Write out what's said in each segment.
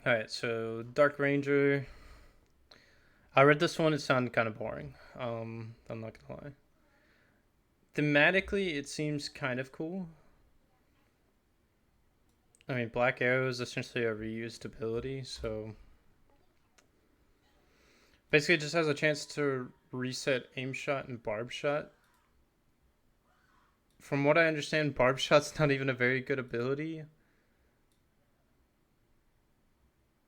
Alright, so Dark Ranger. I read this one, it sounded kind of boring. I'm not gonna lie. Thematically, it seems kind of cool. I mean, Black Arrow is essentially a reused ability, so basically it just has a chance to reset aim shot and barb shot. From what I understand, barb shot's not even a very good ability.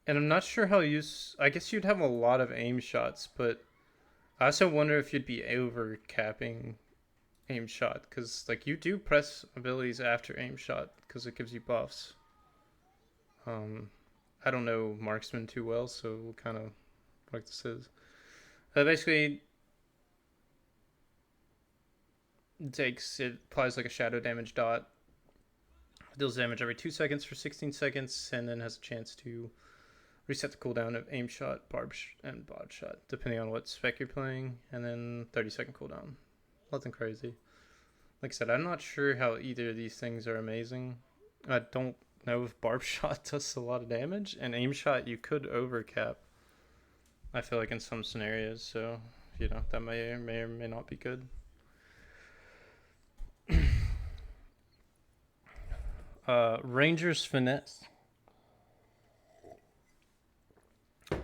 And I'm not sure how use. I guess you'd have a lot of aim shots, but I also wonder if you'd be over capping aim shot because like you do press abilities after aim shot because it gives you buffs. Um, I don't know marksman too well, so what kind of like this is. Basically, it applies like a shadow damage dot, deals damage every 2 seconds for 16 seconds, and then has a chance to reset the cooldown of aim shot, and bod shot, depending on what spec you're playing, and then 30-second cooldown. Nothing crazy. Like I said, I'm not sure how either of these things are amazing. I don't know if barb shot does a lot of damage, and aim shot you could overcap. I feel like in some scenarios, so that may or may not be good. Ranger's Finesse.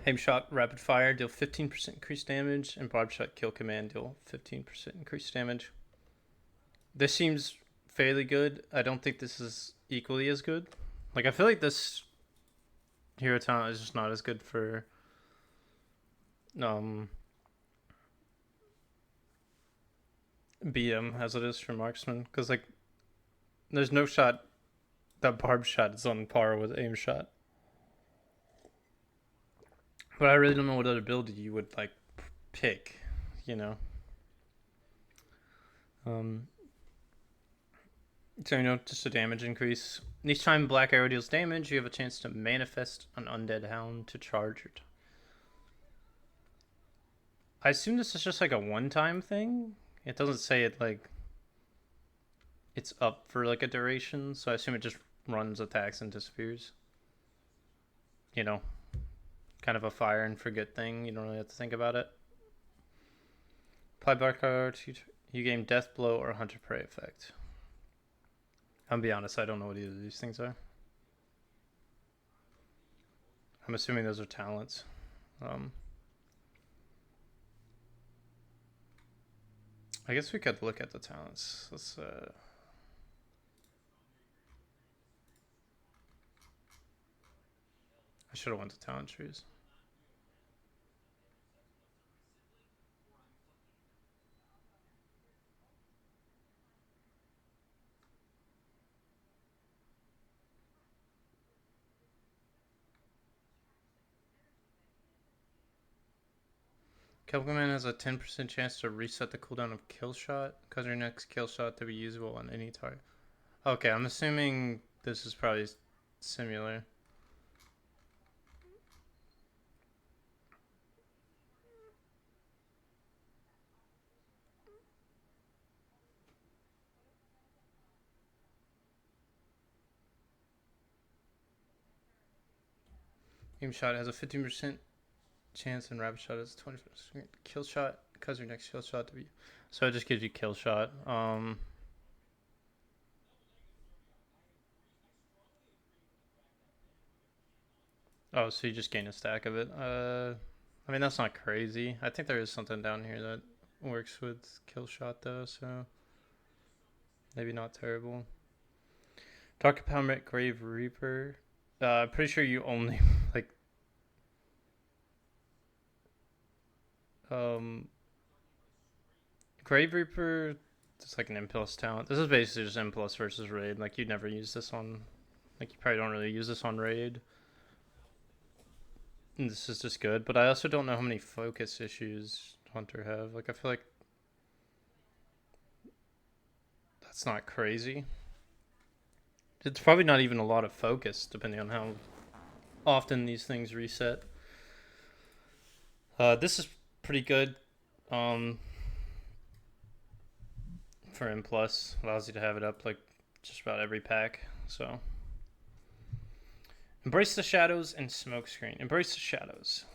Aim shot, rapid fire, deal 15% increased damage, and barb shot, kill command, deal 15% increased damage. This seems fairly good. I don't think this is equally as good. Like, I feel like this hero talent is just not as good for um BM as it is for marksman. Because, like, there's no shot that barb shot is on par with aim shot. But I really don't know what other ability you would, like, pick, you know? Um, so, just a damage increase. Each time Black Arrow deals damage, you have a chance to manifest an undead hound to charge it. I assume this is just like a one-time thing. It doesn't say it like it's up for like a duration, so I assume it just runs attacks and disappears. You know, kind of a fire and forget thing. You don't really have to think about it. Apply barcode. You gain death blow or hunter prey effect. I'll be honest, I don't know what either of these things are. I'm assuming those are talents. Um, I guess we could look at the talents. Let's. I should have went to talent trees. Kill command has a 10% chance to reset the cooldown of kill shot, cause your next kill shot to be usable on any target. Okay, I'm assuming this is probably similar. Aim shot has a 15% chance, and rapid shot has a 20% kill shot, cause your next kill shot to be. So it just gives you kill shot. Oh, so you just gain a stack of it. I mean that's not crazy. I think there is something down here that works with kill shot though, so maybe not terrible. Dark Empowerment Grave Reaper. I'm pretty sure you only like um Grave Reaper. It's like an M plus talent. This is basically just M plus versus raid. Like you'd never use this on. Like you probably don't really use this on raid. And this is just good, but I also don't know how many focus issues Hunter have. Like I feel like that's not crazy. It's probably not even a lot of focus, depending on how often these things reset. This is pretty good. Um, for M plus, allows you to have it up like just about every pack. So Embrace the shadows and smokescreen. Embrace the shadows.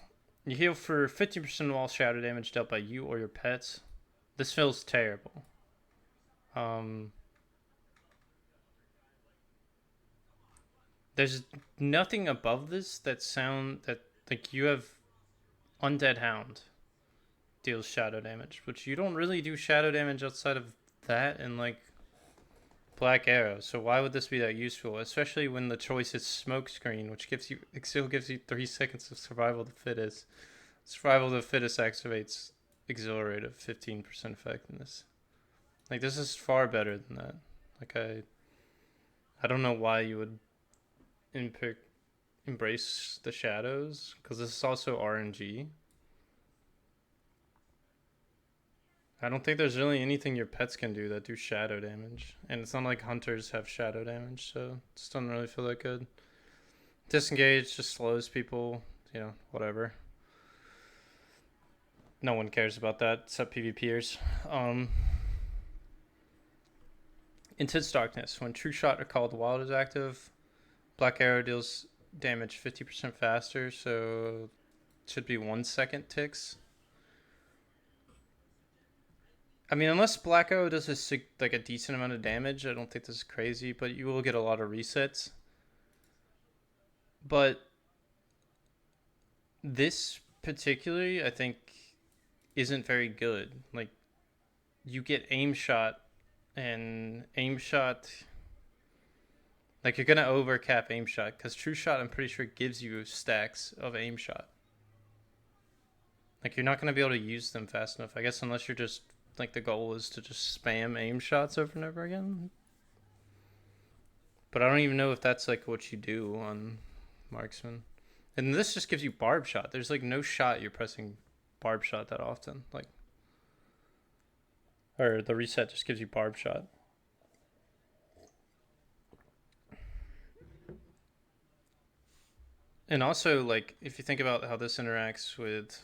You heal for 50% of all shadow damage dealt by you or your pets. This feels terrible. There's nothing above this that like you have Undead Hound deals shadow damage, which you don't really do shadow damage outside of that and like Black Arrow. So why would this be that useful? Especially when the choice is Smokescreen, which still gives you 3 seconds of Survival of the Fittest. Survival of the Fittest activates Exhilarate of 15% effectiveness. Like this is far better than that. Like I don't know why you would embrace the shadows, because this is also RNG. I don't think there's really anything your pets can do that do shadow damage. And it's not like hunters have shadow damage, so it just doesn't really feel that good. Disengage just slows people, you know, whatever. No one cares about that except PvPers. Intense Darkness. When True Shot or Call of the Wild is active, Black Arrow deals damage 50% faster, so it should be 1 second ticks. I mean, unless Black Arrow does a decent amount of damage, I don't think this is crazy, but you will get a lot of resets. But this particularly, I think, isn't very good. Like, you get aim shot, and aim shot, like you're gonna overcap aim shot, because True Shot, I'm pretty sure, gives you stacks of aim shot. Like, you're not gonna be able to use them fast enough, I guess, unless you're just like the goal is to just spam aim shots over and over again. But I don't even know if that's like what you do on marksman. And this just gives you barb shot. There's like no shot you're pressing barb shot that often. Like, or the reset just gives you barb shot. And also, like, if you think about how this interacts with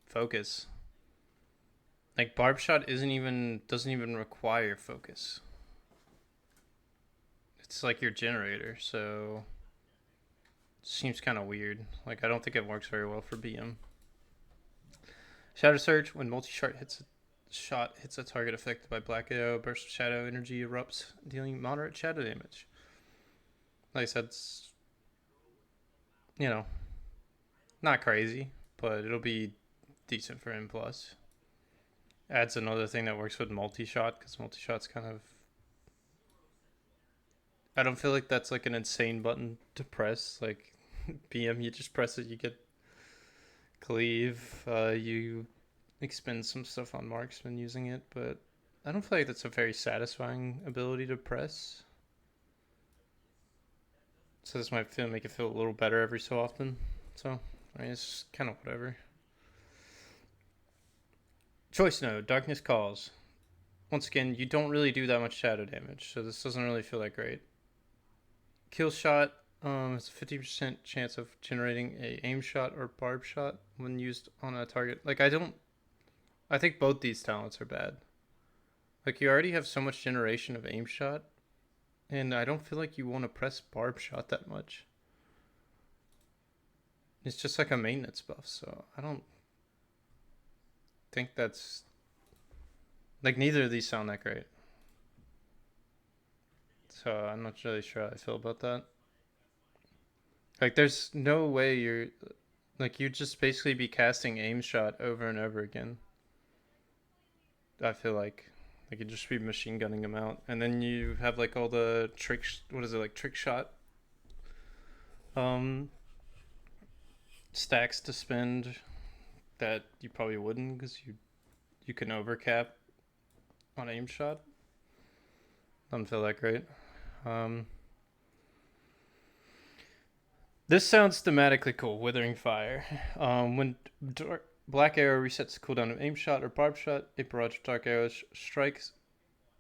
focus, like barb shot doesn't even require focus. It's like your generator, so it seems kind of weird. Like, I don't think it works very well for BM. Shadow Surge. When multi-shot hits a target affected by Black Arrow, burst of shadow energy erupts, dealing moderate shadow damage. Like I said, it's, you know, not crazy, but it'll be decent for M+. Adds another thing that works with multi-shot, because multi-shot's kind of... I don't feel like that's like an insane button to press. Like, BM, you just press it, you get cleave, you expend some stuff on marksman using it, but I don't feel like that's a very satisfying ability to press. So this might make it feel a little better every so often. So, I mean, it's kind of whatever. Choice node, Darkness Calls. Once again, you don't really do that much shadow damage, so this doesn't really feel that great. Kill shot, it's a 50% chance of generating a aim shot or barb shot when used on a target. Like, I think both these talents are bad. Like, you already have so much generation of aim shot, and I don't feel like you want to press barb shot that much. It's just like a maintenance buff, so I don't think that's... Like, neither of these sound that great. So I'm not really sure how I feel about that. Like, there's no way you're... Like, you'd just basically be casting aim shot over and over again. I feel like you'd just be machine gunning them out. And then you have, like, all the tricks... What is it, like, trick shot? Stacks to spend that you probably wouldn't, because you can overcap on aim shot. Doesn't feel that great. This sounds thematically cool. Withering Fire. When Black Arrow resets the cooldown of aim shot or barb shot, a barrage of dark arrows strikes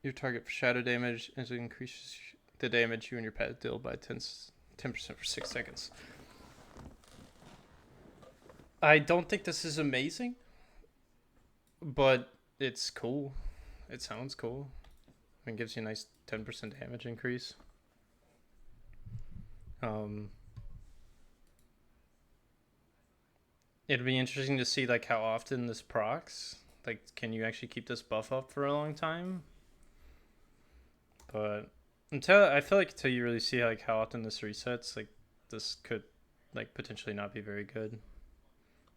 your target for shadow damage, and it increases the damage you and your pet deal by 10% for 6 seconds. I don't think this is amazing, but it's cool. It sounds cool. It gives you a nice 10% damage increase. It'd be interesting to see like how often this procs. Like, can you actually keep this buff up for a long time? But I feel like until you really see like how often this resets, like this could like potentially not be very good.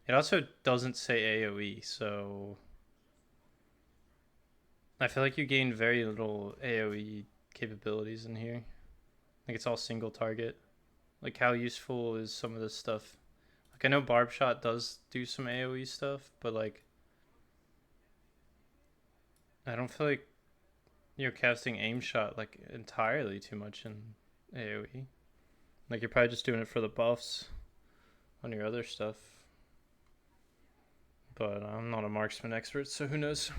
It also doesn't say AoE, so I feel like you gain very little AoE capabilities in here. Like it's all single target. Like how useful is some of this stuff? Like I know Barb Shot does do some AoE stuff, but like I don't feel like you're casting aim shot like entirely too much in AoE. Like you're probably just doing it for the buffs on your other stuff. But I'm not a marksman expert, so who knows?